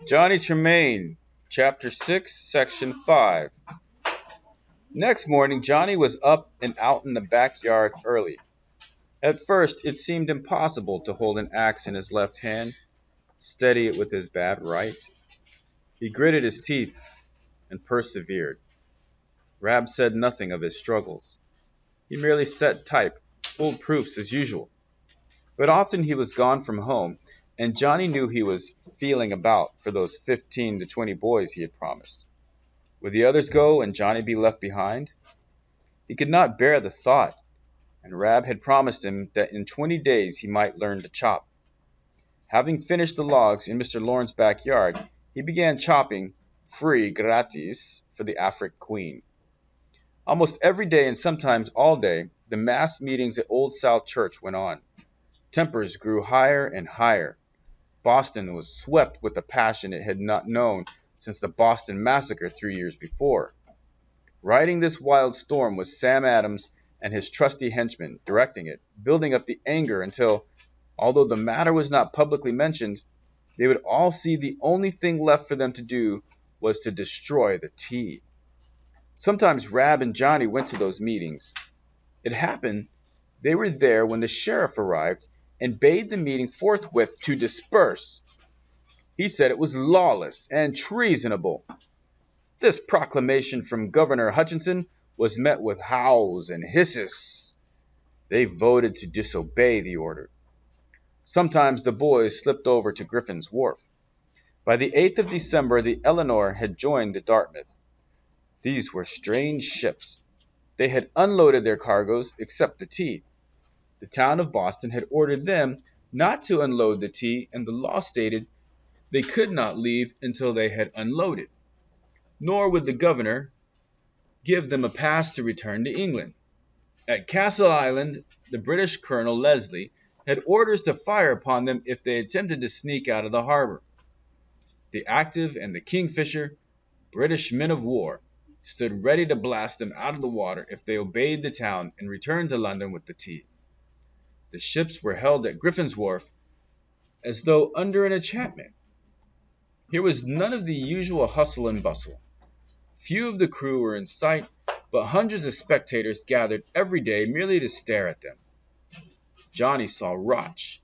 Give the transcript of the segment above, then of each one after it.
Johnny Tremain, Chapter 6, Section 5. Next morning, Johnny was up and out in the backyard early. At first, it seemed impossible to hold an axe in his left hand, steady it with his bad right. He gritted his teeth and persevered. Rab said nothing of his struggles. He merely set type, pulled proofs as usual. But often he was gone from home, and Johnny knew he was feeling about for those 15 to 20 boys he had promised. Would the others go and Johnny be left behind? He could not bear the thought, and Rab had promised him that in 20 days he might learn to chop. Having finished the logs in Mr. Lorne's backyard, he began chopping, free gratis, for the Afric Queen. Almost every day and sometimes all day, the mass meetings at Old South Church went on. Tempers grew higher and higher. Boston was swept with a passion it had not known since the Boston Massacre 3 years before. Riding this wild storm was Sam Adams and his trusty henchmen, directing it, building up the anger until, although the matter was not publicly mentioned, they would all see the only thing left for them to do was to destroy the tea. Sometimes Rab and Johnny went to those meetings. It happened they were there when the sheriff arrived and bade the meeting forthwith to disperse. He said it was lawless and treasonable. This proclamation from Governor Hutchinson was met with howls and hisses. They voted to disobey the order. Sometimes the boys slipped over to Griffin's Wharf. By the 8th of December, the Eleanor had joined the Dartmouth. These were strange ships. They had unloaded their cargoes except the tea. The town of Boston had ordered them not to unload the tea, and the law stated they could not leave until they had unloaded. Nor would the governor give them a pass to return to England. At Castle Island, the British Colonel Leslie had orders to fire upon them if they attempted to sneak out of the harbor. The Active and the Kingfisher, British men of war, stood ready to blast them out of the water if they obeyed the town and returned to London with the tea. The ships were held at Griffin's Wharf as though under an enchantment. Here was none of the usual hustle and bustle. Few of the crew were in sight, but hundreds of spectators gathered every day merely to stare at them. Johnny saw Roch,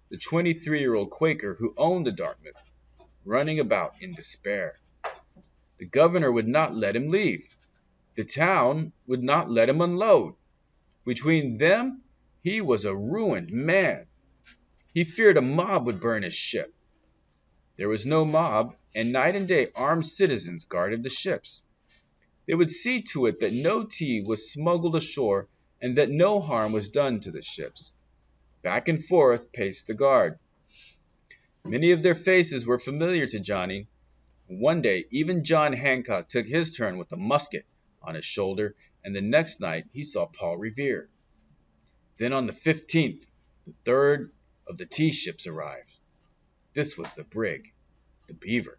the 23-year-old Quaker who owned the Dartmouth, running about in despair. The governor would not let him leave. The town would not let him unload. Between them, he was a ruined man. He feared a mob would burn his ship. There was no mob, and night and day armed citizens guarded the ships. They would see to it that no tea was smuggled ashore and that no harm was done to the ships. Back and forth paced the guard. Many of their faces were familiar to Johnny. One day, even John Hancock took his turn with a musket on his shoulder, and the next night he saw Paul Revere. Then on the 15th, the third of the tea ships arrived. This was the brig, the Beaver.